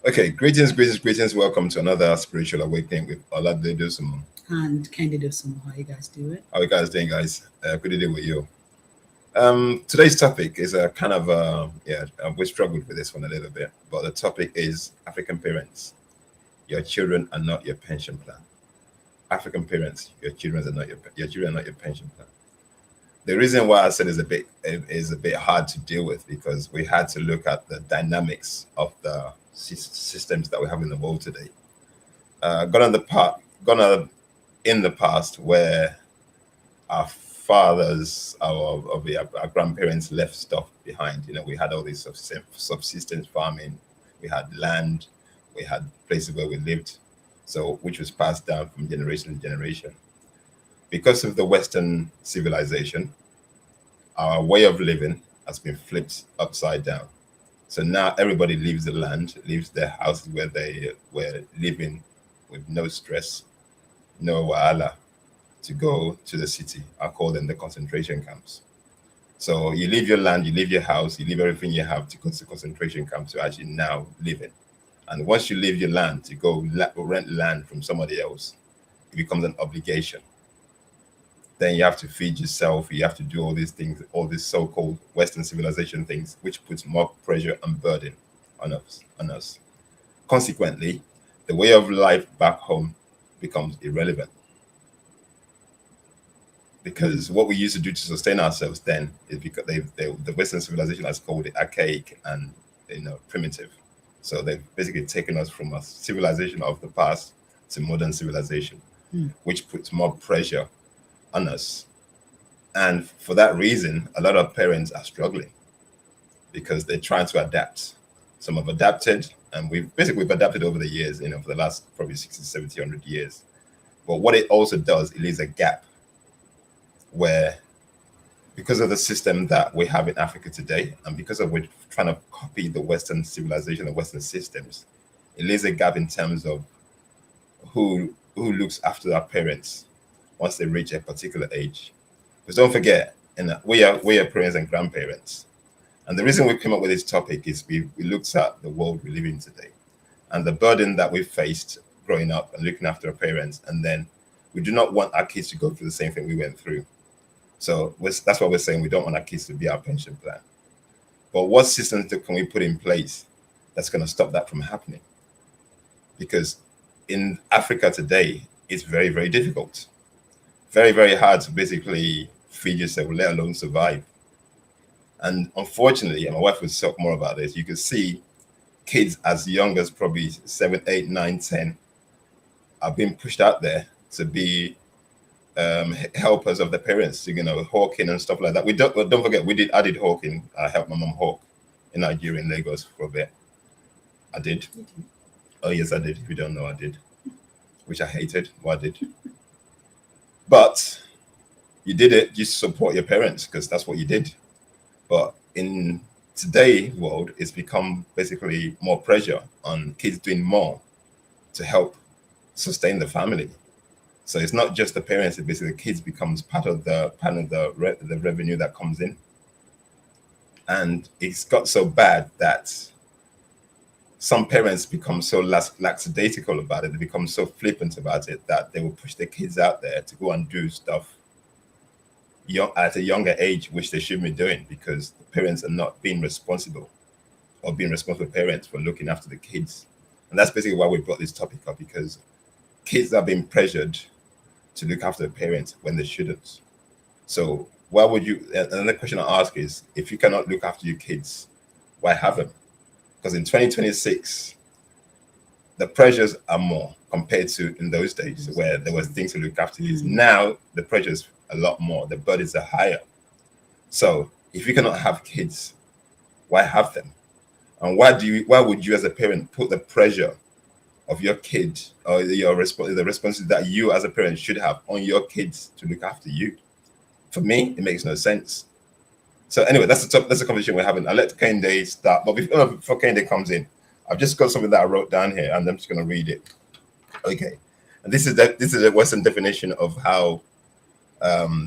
Okay, greetings. Welcome to another spiritual awakening with Olade Dosumo. And Candida Sumo. How you guys doing? How you guys doing, guys? Good day with you. Today's topic is a kind of we struggled with this one a little bit, but the topic is African parents. Your children are not your pension plan. African parents, your children are not your pension plan. The reason why I said is a bit hard to deal with because we had to look at the dynamics of the systems that we have in the world today. Gone on in the past where our fathers, our grandparents left stuff behind. You know, we had all this subsistence farming, we had land, we had places where we lived, so which was passed down from generation to generation. Because of the Western civilization, our way of living has been flipped upside down. So now everybody leaves the land, leaves their houses where they were living with no stress, no wahala, to go to the city. I call them the concentration camps. So you leave your land, you leave your house, you leave everything you have to go to concentration camps to actually now live in. And once you leave your land to go rent land from somebody else, it becomes an obligation. Then you have to feed yourself, you have to do all these things, all these so-called Western civilization things, which puts more pressure and burden on us. Consequently, the way of life back home becomes irrelevant. Because what we used to do to sustain ourselves then is because the Western civilization has called it archaic and primitive. So they've basically taken us from a civilization of the past to modern civilization, which puts more pressure on us. And for that reason, a lot of parents are struggling because they're trying to adapt. Some have adapted, and we've adapted over the years, for the last probably 60, 70, 100 years. But what it also does, it leaves a gap where, because of the system that we have in Africa today, and because of we're trying to copy the Western civilization, the Western systems, it leaves a gap in terms of who looks after our parents once they reach a particular age. Because don't forget, we are parents and grandparents. And the reason we came up with this topic is we looked at the world we live in today and the burden that we faced growing up and looking after our parents. And then we do not want our kids to go through the same thing we went through. So that's why we're saying we don't want our kids to be our pension plan. But what systems can we put in place that's going to stop that from happening? Because in Africa today, it's very, very difficult. Very, very hard to basically feed yourself, let alone survive. And unfortunately, and my wife will talk more about this, you can see kids as young as probably 7, 8, 9, 10 are being pushed out there to be helpers of the parents, hawking and stuff like that. Don't forget, I did hawking. I helped my mom hawk in Nigeria, in Lagos for a bit. I did. Oh yes, I did. If you don't know, I did. Which I hated, but I did. But you did it just to support your parents because that's what you did. But in today's world, it's become basically more pressure on kids doing more to help sustain the family. So it's not just the parents; it's basically the kids becomes part of the revenue that comes in, and it's got so bad that some parents become so lackadaisical about it. They become so flippant about it that they will push their kids out there to go and do stuff at a younger age, which they shouldn't be doing because the parents are not being responsible or being responsible parents for looking after the kids. And that's basically why we brought this topic up, because kids are being pressured to look after the parents when they shouldn't. So why would you, another question I ask is, if you cannot look after your kids, why have them? Because in 2026, the pressures are more compared to in those days where there was things to look after these. Now the pressures a lot more, the burdens are higher. So if you cannot have kids, why have them? And why would you as a parent put the pressure of your kid or the responsibility that you as a parent should have on your kids to look after you? For me, it makes no sense. So anyway, that's the conversation we're having. I'll let Kende start. But before Kende comes in, I've just got something that I wrote down here and I'm just going to read it. Okay. And this is a Western definition of how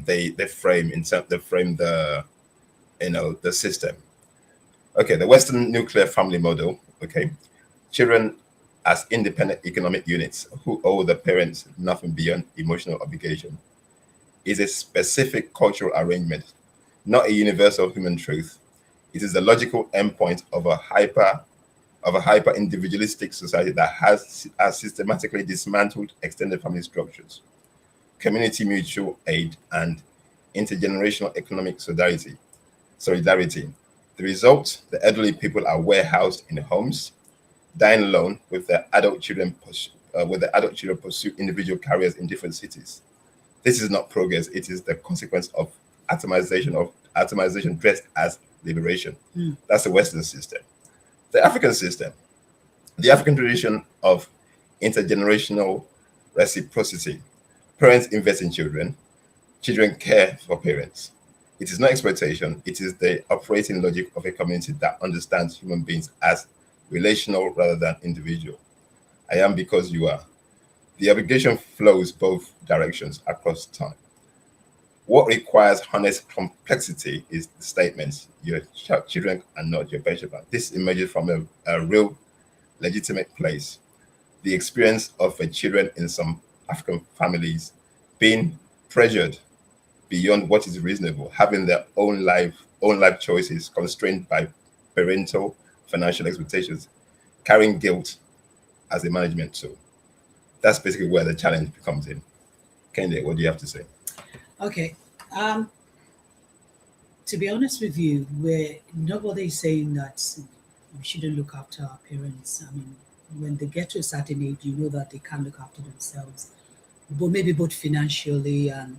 they frame the the system. Okay, the Western nuclear family model, okay, Children as independent economic units who owe the parents nothing beyond emotional obligation is a specific cultural arrangement, not a universal human truth. It is the logical endpoint of a hyper individualistic society that has systematically dismantled extended family structures, community mutual aid, and intergenerational economic solidarity. The result: the elderly people are warehoused in homes, dying alone, with the adult children pursue individual careers in different cities. This is not progress; it is the consequence of atomization dressed as liberation. Mm. That's the Western system. The African system, the African tradition of intergenerational reciprocity. Parents invest in children, children care for parents. It is not exploitation, it is the operating logic of a community that understands human beings as relational rather than individual. I am because you are. The obligation flows both directions across time. What requires honest complexity is the statements your children are not your benchmark. This emerges from a real legitimate place. The experience of the children in some African families being pressured beyond what is reasonable, having their own life choices constrained by parental financial expectations, carrying guilt as a management tool. That's basically where the challenge comes in. Kende, what do you have to say? Okay. Um, to be honest with you, where nobody is saying that we shouldn't look after our parents. I mean, when they get to a certain age, you know that they can't look after themselves, but maybe both financially and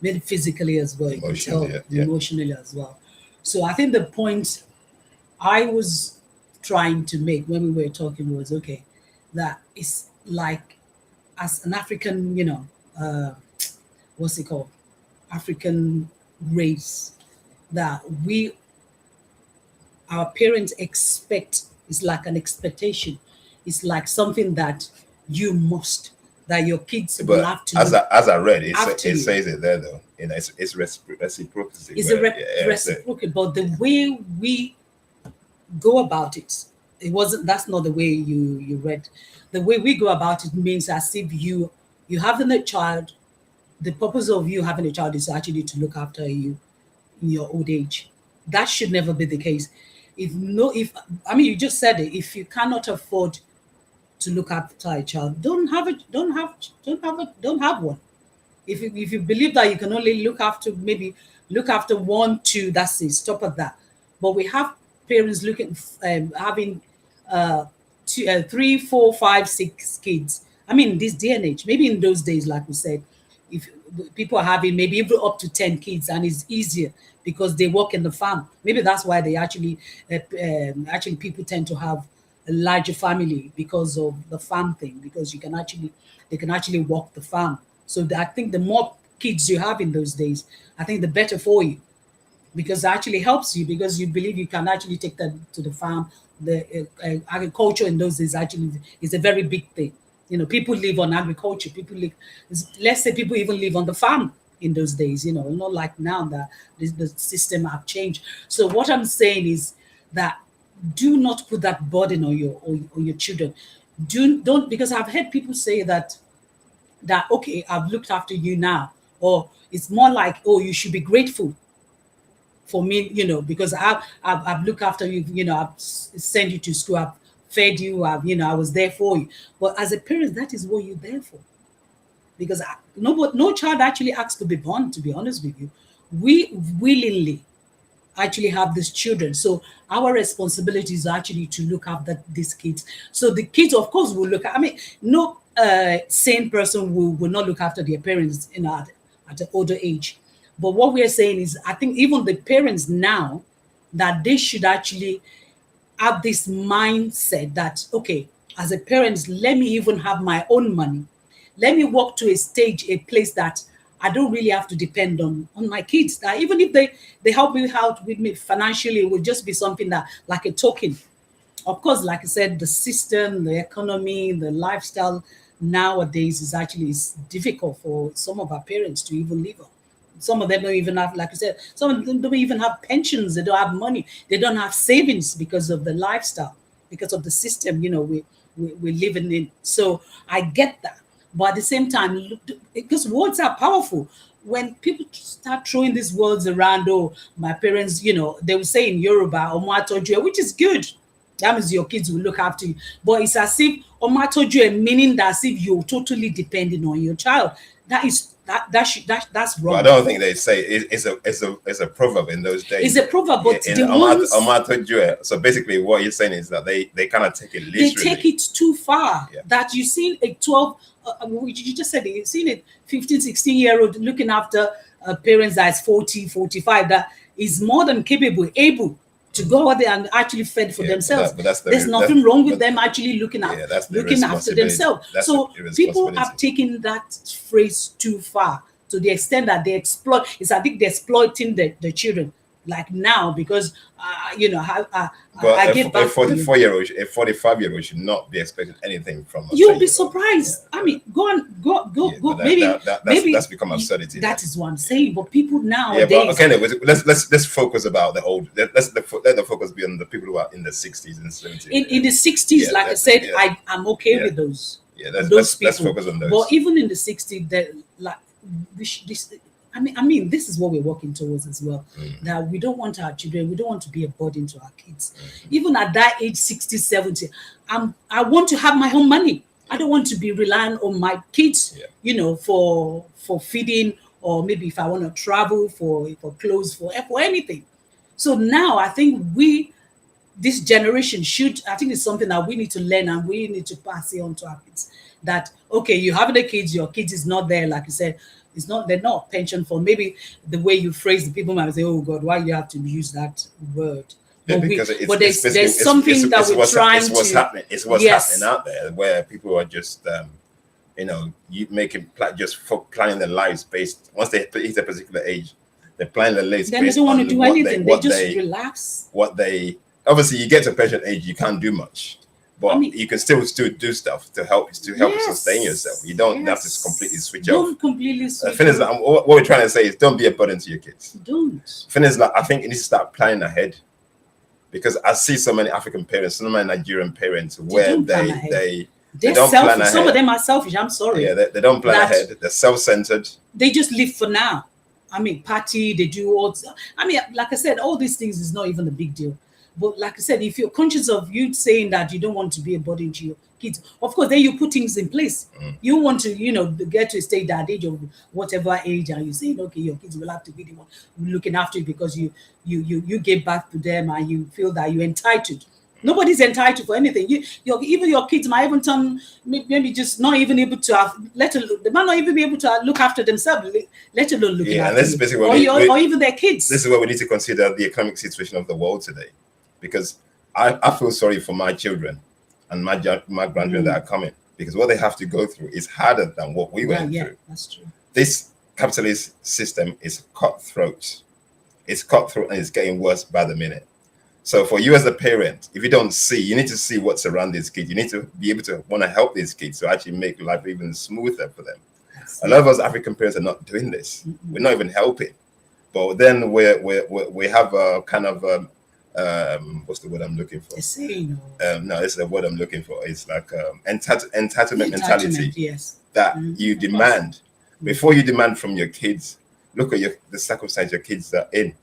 maybe physically as well. You can Emotionally, tell yeah, yeah. emotionally as well. So I think the point I was trying to make when we were talking was okay, that it's like as an African, uh, what's it called? African race that we our parents expect is like an expectation. It's like something that you must that your kids will But have to look as I read, after it you. says it there though. It's reciprocity. It's a Where, yeah, reciprocal, but the way we go about it, it wasn't. That's not the way you read. The way we go about it means as if you having a child. The purpose of you having a child is actually to look after you in your old age. That should never be the case. If I mean you just said it, if you cannot afford to look after a child, don't have it, don't have one. If you believe that you can only look after one, two, that's it, stop at that. But we have parents looking having uh, three, four, five, six kids. I mean, this day and age, maybe in those days, like we said, if people are having maybe even up to 10 kids, and it's easier because they work in the farm. Maybe that's why they actually people tend to have a larger family because of the farm thing, because they can actually walk the farm. So I think the more kids you have in those days, I think the better for you, because it actually helps you, because you believe you can actually take them to the farm. The agriculture in those days actually is a very big thing. People live on agriculture. Let's say people even live on the farm in those days. Not like now that the system have changed. So what I'm saying is that do not put that burden on your children. Don't, because I've heard people say that okay, I've looked after you now, or it's more like, oh, you should be grateful for me, because I've looked after you, I've sent you to school, I've fed you, I was there for you. But as a parent, that is what you're there for, because no child actually asks to be born. To be honest with you, we willingly actually have these children. So our responsibility is actually to look after these kids. So the kids, of course, will look. I mean, no sane person will not look after their parents, at an older age. But what we are saying is, I think even the parents now, that they should actually have this mindset that okay, as a parent, let me even have my own money. Let me walk to a place that I don't really have to depend on my kids. That even if they help me out with me financially, it will just be something that like a token. Of course, like I said, the system, the economy, the lifestyle nowadays is difficult for some of our parents to even live on. Some of them don't even have, like I said, some of them don't even have pensions. They don't have money. They don't have savings because of the lifestyle. because of the system, we're living in. So I get that. But at the same time, because words are powerful. When people start throwing these words around, oh, my parents, they will say in Yoruba, Omo, which is good. That means your kids will look after you. But it's as if Omo, meaning that as if you're totally depending on your child. That's But I wrong. don't think they say it's a proverb in those days. It's a proverb, but in the ones So basically, what you're saying is that they kind of take it they literally. take it too far. Yeah. That you've seen a 12, you just said it, you've seen a 15, 16-year-old looking after parents that is 40, 45, that is more than capable, able to go out there and actually fend for themselves. There's nothing wrong with them actually looking after themselves. So people have taken that phrase too far, to the extent that they exploit. It's I think they're exploiting the children. Like now, because But I get back a 44-year-old, a 45-year-old should not be expecting anything from us. You'll be surprised. Yeah. I mean, go. Maybe that's become absurdity. That is what I'm saying. But people nowadays. Yeah, but okay, let's focus about the old. Let the focus be on the people who are in the 60s and 70s. In the 60s, like I said, I'm okay with those. Yeah, let's focus on those. But even in the 60s, that like this. I mean, this is what we're working towards as well. That we don't want our children, we don't want to be a burden to our kids. Even at that age, 60, 70, I want to have my own money. I don't want to be relying on my kids, for feeding, or maybe if I want to travel for clothes, for anything. So now I think this generation I think it's something that we need to learn, and we need to pass it on to our kids. That, okay, you have the kids, your kids is not there, like you said, they're not pension for. Maybe the way you phrase the people might say, oh God, why you have to use that word? Yeah, but there's something that we're trying to. It's what's happening out there, where people are just, you making just planning their lives based. Once they hit a particular age, they're planning their lives. Then they don't want to do anything. They just relax. Obviously, you get to a pension age, you can't do much. But you can still do stuff to help you sustain yourself. You don't have to completely switch off. Don't completely switch off. The thing is, what we're trying to say is, don't be a burden to your kids. Don't. The thing is, I think you need to start planning ahead, because I see so many African parents, so many Nigerian parents, where they don't plan ahead. Some of them are selfish. I'm sorry. Yeah, they don't plan ahead. They're self-centered. They just live for now. I mean, party. They do all. I mean, like I said, all these things is not even a big deal. But like I said, if you're conscious of you saying that you don't want to be a burden to your kids, of course, then you put things in place. You want to, get to a state that age of whatever age, and you're saying, okay, your kids will have to be the one looking after you because you gave birth to them, and you feel that you're entitled. Nobody's entitled for anything. Even your kids might even turn maybe just not even able to have. They might not even be able to look after themselves, let alone looking after. And this is basically or even their kids. This is where we need to consider the economic situation of the world today. Because I feel sorry for my children and my grandchildren that are coming, because what they have to go through is harder than what we went through. That's true. This capitalist system is cutthroat. It's cutthroat, and it's getting worse by the minute. So for you as a parent, if you don't see, you need to see what's around these kids. You need to be able to want to help these kids to actually make life even smoother for them. A lot of us African parents are not doing this. We're not even helping. But then we have a kind of what's the word I'm looking for? No, it's the word I'm looking for. It's like entitlement mentality. Yes. That you demand. Before you demand from your kids, look at the circumstance your kids are in.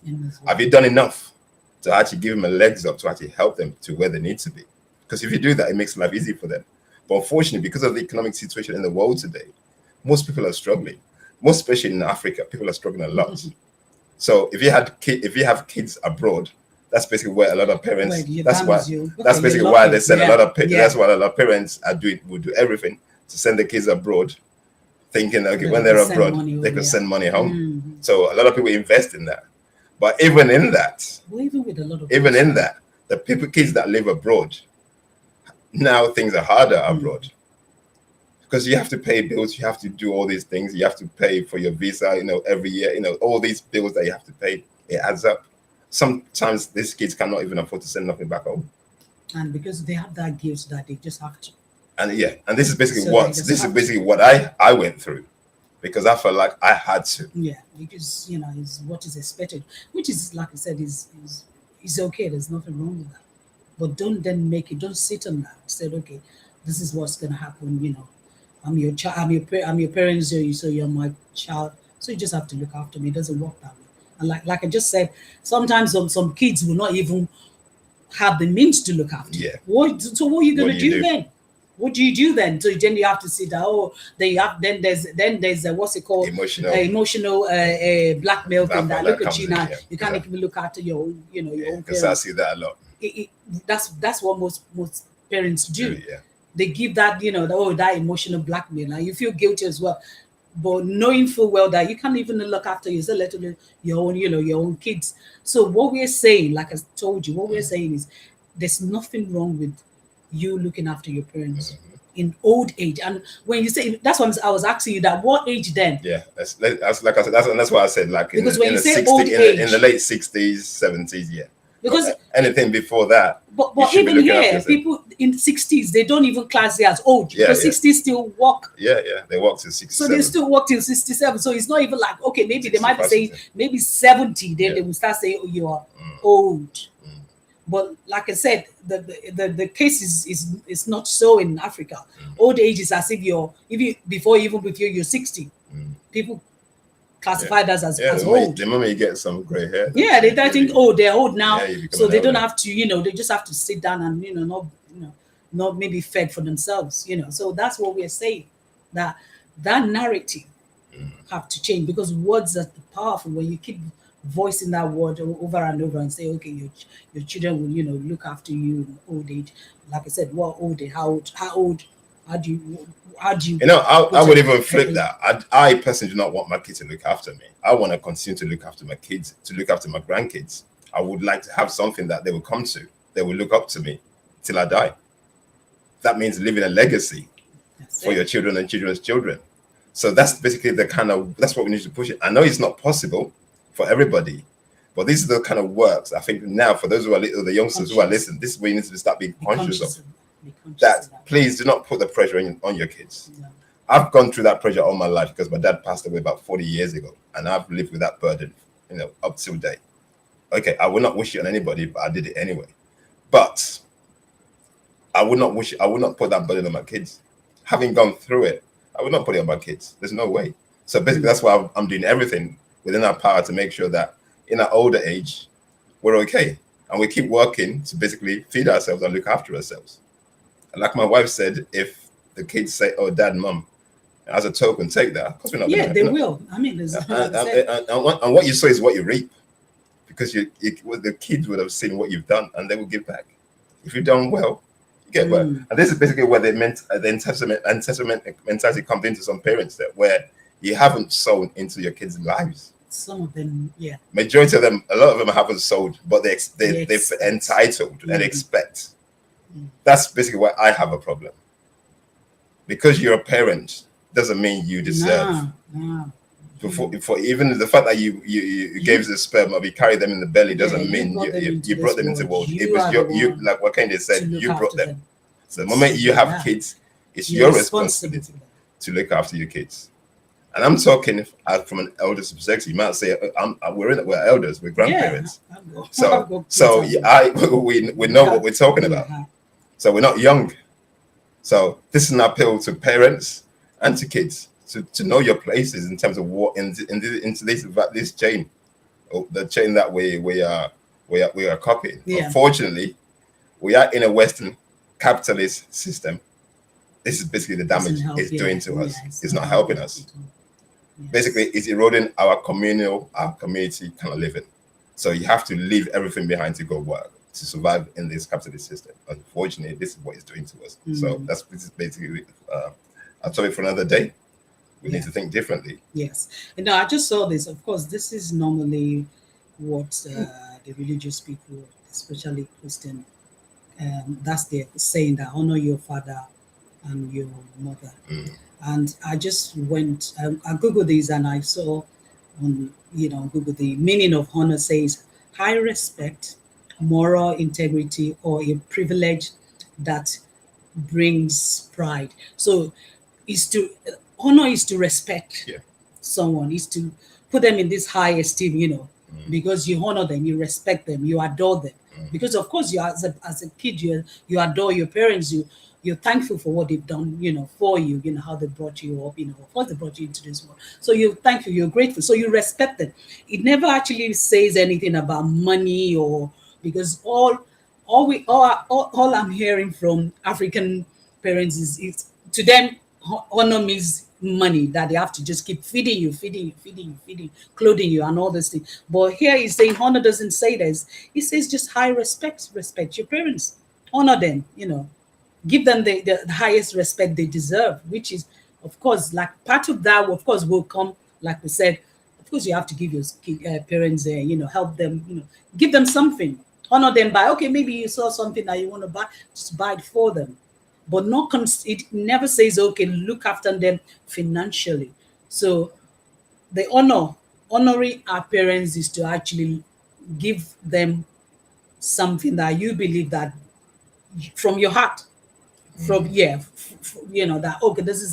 Have you done enough to actually give them a legs up to actually help them to where they need to be? Because if you do that, it makes life easy for them. But unfortunately, because of the economic situation in the world today, most people are struggling. Most especially in Africa, people are struggling a lot. So if you have kids abroad, that's basically where a lot of parents. That's basically why they send a lot of. That's why a lot of parents will do everything to send the kids abroad, thinking, okay, when they're abroad, they can send money home. So a lot of people invest in that. But even in that, the kids that live abroad, now things are harder abroad. Because you have to pay bills, you have to do all these things, you have to pay for your visa, every year, all these bills that you have to pay, it adds up. Sometimes these kids cannot even afford to send nothing back home. And because they have that guilt that they just have to. And this is basically what I went through, because I felt like I had to. Yeah, because is what is expected, which is, like I said, is okay. There's nothing wrong with that. But don't then don't sit on that. Said, okay, this is what's gonna happen. I'm your child. I'm your parents. So you're my child. So you just have to look after me. It doesn't work that way. And like I just said, sometimes some kids will not even have the means to look after you. Yeah. So what are you What gonna do you do do? then? What do you do then? So then you have to sit down. Oh, then there's what's it called? Emotional. Emotional blackmail thing. Blackmail That that look at comes you in, now. yeah. You can't Yeah. even look after your own, your own Because I parents. see that a lot. That's what most parents do. Yeah. They give that, that emotional blackmail. Now you feel guilty as well, but knowing full well that you can't even look after yourself, let alone your own, your own kids. So what we're saying, like I told you, what we're saying is there's nothing wrong with you looking after your parents in old age. And when you say that's what I was asking you, that what age then? Yeah, that's like I said. That's why I said like Because when in you the say 60, old in the age- late 60s, 70s. Yeah. Because Anything before that, you but should be even looking after here, yourself. people in 60s, they don't even class it as old Yeah, because yeah. 60s still work. Yeah, they walk to So 67. they still work till 67. So it's not even like, okay, maybe they might be 65, saying 60. maybe 70, then Yeah. they will start saying, oh, you are old. Mm. But like I said, the case is not so in Africa. Old age is as if even before you're 60. People classify that as Yeah, old. the moment you get some gray hair. Yeah, they think, oh, they're old now, Yeah, you become so an they don't elder. have to, they just have to sit down and not maybe fed for themselves. So that's what we're saying, that narrative have to change, because words are powerful. When you keep voicing that word over and over and say, okay, your children will look after you in old age. Like I said, what old age? How old? How do you I would even flip that. I personally do not want my kids to look after me. I want to continue to look after my kids, to look after my grandkids. I would like to have something that they will come to. They will look up to me till I die. That means leaving a legacy for your children and children's children. So that's basically that's what we need to push it. I know it's not possible for everybody, but these are the kind of works I think now for those who are the youngsters who are listening. This is where you need to start being conscious of. That please do not put the pressure on your kids. No. I've gone through that pressure all my life because my dad passed away about 40 years ago, and I've lived with that burden, up till date. Okay, I will not wish it on anybody, but I did it anyway. But I would not put that burden on my kids. Having gone through it, I would not put it on my kids. There's no way. So basically, that's why I'm doing everything within our power to make sure that in our older age, we're okay. And we keep working to basically feed ourselves and look after ourselves. And like my wife said, if the kids say, oh, dad, mom, as a token, take that. Because we're not they will. I mean, and what you sow is what you reap. Because the kids would have seen what you've done and they will give back. If you've done well, you get well. And this is basically where the entitlement mentality comes into some parents, where you haven't sown into your kids' lives. Some of them, yeah. Majority of them, a lot of them haven't sold, but they're entitled and expect. That's basically why I have a problem. Because you're a parent doesn't mean you deserve. No. For even the fact that you gave the sperm or you carried them in the belly doesn't mean you brought them into the world. It was you like what Kende said, you brought them. So the moment you have kids, it's your responsibility to look after your kids. And I'm talking from an elder's perspective. You might say, we're elders, we're grandparents. Yeah, we know what we're talking about. So we're not young. So this is an appeal to parents and to kids to know your places in terms of what into this chain, the chain that we are copying. Yeah. Unfortunately, we are in a Western capitalist system. This is basically the damage it's doing to us. It's not helping us. Yes. Basically, it's eroding our community kind of living. So you have to leave everything behind to go work to survive in this capitalist system. Unfortunately, this is what it's doing to us. So this is basically a topic for another day. We need to think differently. Yes. I just saw this. Of course, this is normally what the religious people, especially Christian, that's their saying, that honor your father and your mother. And I just went, I Googled this and I saw on, Google, the meaning of honor says high respect, moral integrity, or a privilege that brings pride. So honor is to respect someone, is to put them in this high esteem, because you honor them, you respect them, you adore them. because of course you as a kid you adore your parents, you're thankful for what they've done, for you, how they brought you up, of course they brought you into this world. So you're thankful, you're grateful, so you respect them. It never actually says anything about money, or because all I'm hearing from African parents is to them honor means money, that they have to just keep feeding you, clothing you, and all this thing. But here he's saying honor doesn't say this. He says just high respect your parents, honor them, give them the highest respect they deserve, which is, of course, like part of that, of course, will come, like we said, of course, you have to give your parents, help them, give them something, honor them by, okay, maybe you saw something that you want to buy, just buy it for them. But it never says, okay, look after them financially. So the honoring our parents is to actually give them something that you believe that from your heart, from that, okay, this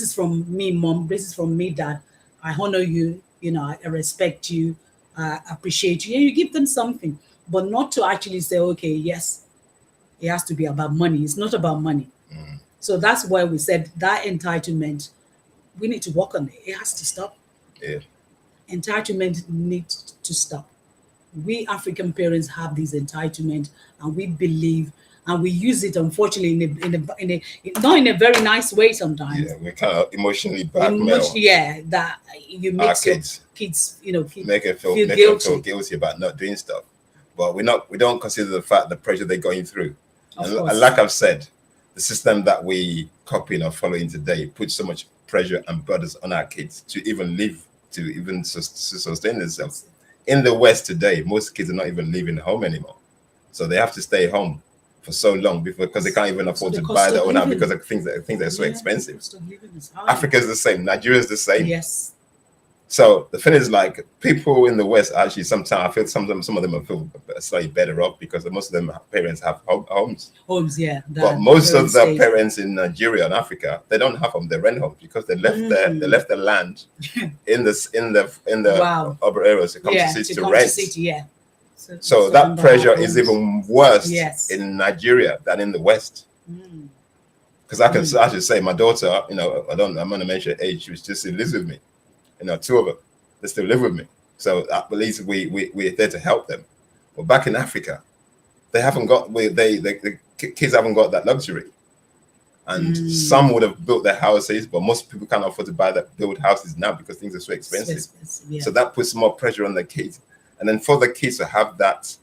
is from me, mom, this is from me, dad, I honor you, I respect you, I appreciate you, and you give them something, but not to actually say, okay, yes, it has to be about money. It's not about money. So that's why we said that entitlement, we need to work on it. It has to stop. Yeah. Entitlement needs to stop. We African parents have this entitlement, and we believe, and we use it, unfortunately, not in a very nice way sometimes. Yeah, we kind of emotionally blackmail. That you make kids, make them feel guilty about not doing stuff. But we don't consider the pressure they're going through. And like I've said, the system that we copy or following today puts so much pressure and burdens on our kids to even live, to even sustain themselves. In the West today, most kids are not even leaving home anymore. So they have to stay home for so long because they can't even afford to buy their own house because of things that are so expensive. Africa is the same. Nigeria is the same. Yes. So the thing is, like, people in the West, actually, sometimes I feel some of them feel slightly better off because most of them parents have homes. Yeah. But most of the parents in Nigeria and Africa, they don't have home. They rent homes because they left their land in the urban areas to come to city to rent. So that pressure is even worse in Nigeria than in the West. Because I should say, my daughter, I'm going to mention her age. She was just lives with me. Two of them, they still live with me. So at least we're there to help them. But back in Africa, they haven't got, the kids haven't got that luxury. And some would have built their houses, but most people can't afford to build houses now because things are so expensive. So that puts more pressure on the kids. And then for the kids to have that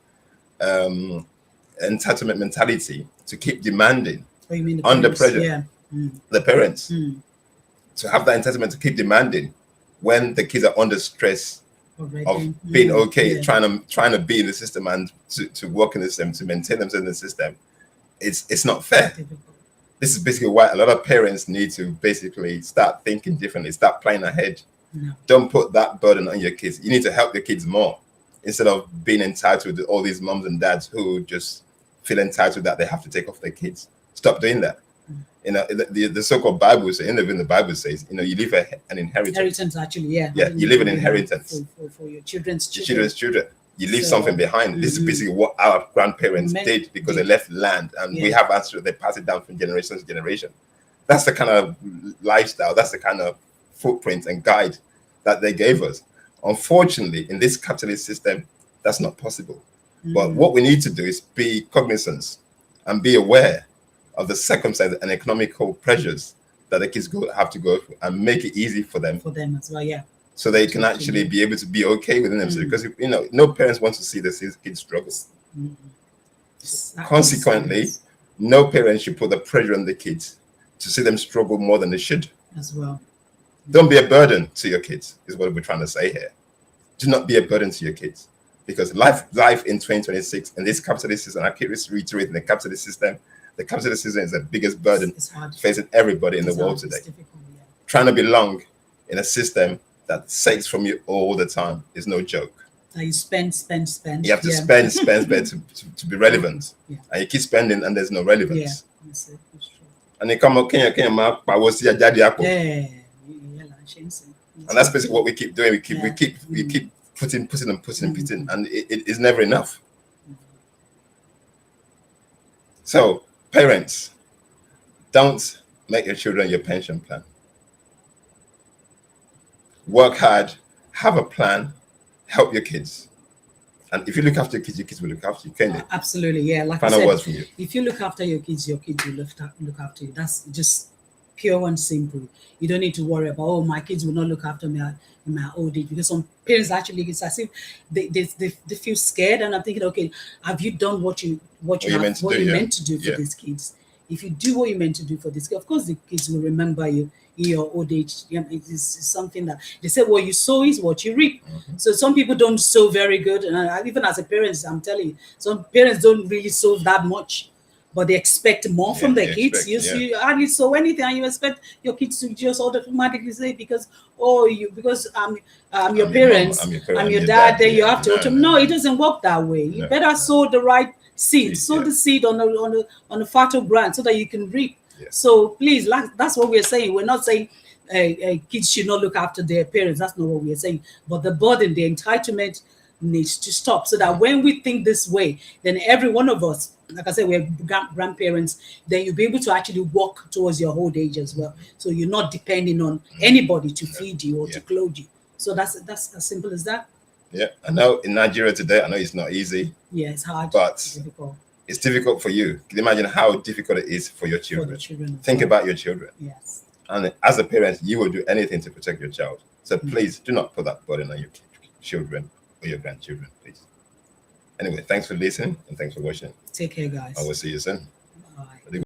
entitlement mentality, to keep demanding under pressure, the parents, to have that entitlement to keep demanding when the kids are under stress of being trying to be in the system and to work in the system, to maintain themselves in the system, it's not fair. This is basically why a lot of parents need to basically start thinking differently, start planning ahead. Don't put that burden on your kids. You need to help the kids more instead of being entitled to all these moms and dads who just feel entitled that they have to take off their kids. Stop doing that. The so-called Bible says, in the Bible says, you leave an inheritance. Inheritance, actually, yeah. You leave an inheritance for your children's children. You leave something behind. This is basically what our grandparents did because they left land, and we have answered. They pass it down from generation to generation. That's the kind of lifestyle. That's the kind of footprint and guide that they gave us. Unfortunately, in this capitalist system, that's not possible. But what we need to do is be cognizant and be aware of the circumstances and economical pressures that the kids have to go through, and make it easy for them as well, so they can actually be able to be okay within themselves, because no parents want to see their kids struggle. Consequently, no parents should put the pressure on the kids to see them struggle more than they should as well. Don't be a burden to your kids, is what we're trying to say here. Do not be a burden to your kids, because life in 2026 in this capitalist system, I keep reiterating, the capitalist system is the biggest burden facing everybody in the world today. Trying to belong in a system that takes from you all the time is no joke. You spend. You have to spend to be relevant. And you keep spending and there's no relevance. That's true. And they come up, and that's basically what we keep doing. We keep putting, and it is never enough. So, parents, don't make your children your pension plan. Work hard, have a plan, help your kids. And if you look after your kids will look after you. Can you? Absolutely, yeah. Like I Final said, words from you. if you look after your kids will look after you. That's just pure and simple. You don't need to worry about, oh, my kids will not look after me in my old age, because some parents actually, it's as if they feel scared, and I'm thinking, okay, have you done what you meant to do for these kids? If you do what you meant to do for this kid, of course the kids will remember you in your old age. It's something that they say, what you sow is what you reap. So some people don't sow very good, and even as a parent, I'm telling you, some parents don't really sow that much, but they expect more from their kids. You hardly sow anything, and you expect your kids to just automatically say, because because I'm your parents, I'm your dad, then you have to. No, it doesn't work that way. You better sow the right seed, sow the seed on the fertile ground so that you can reap. So please, that's what we're saying. We're not saying kids should not look after their parents. That's not what we're saying. But the burden, the entitlement needs to stop, so that when we think this way, then every one of us, like I said, we're grandparents, then you'll be able to actually walk towards your old age as well. So you're not depending on anybody to feed you or to clothe you. So that's as simple as that. Yeah, I know in Nigeria today, I know it's not easy. Yeah, it's hard. But difficult. It's difficult for you. Can you imagine how difficult it is for your children? Think about your children. Yes. And as a parent, you will do anything to protect your child. So please do not put that burden on your children or your grandchildren, please. Anyway, thanks for listening and thanks for watching. Take care, guys. I will see you soon. Bye.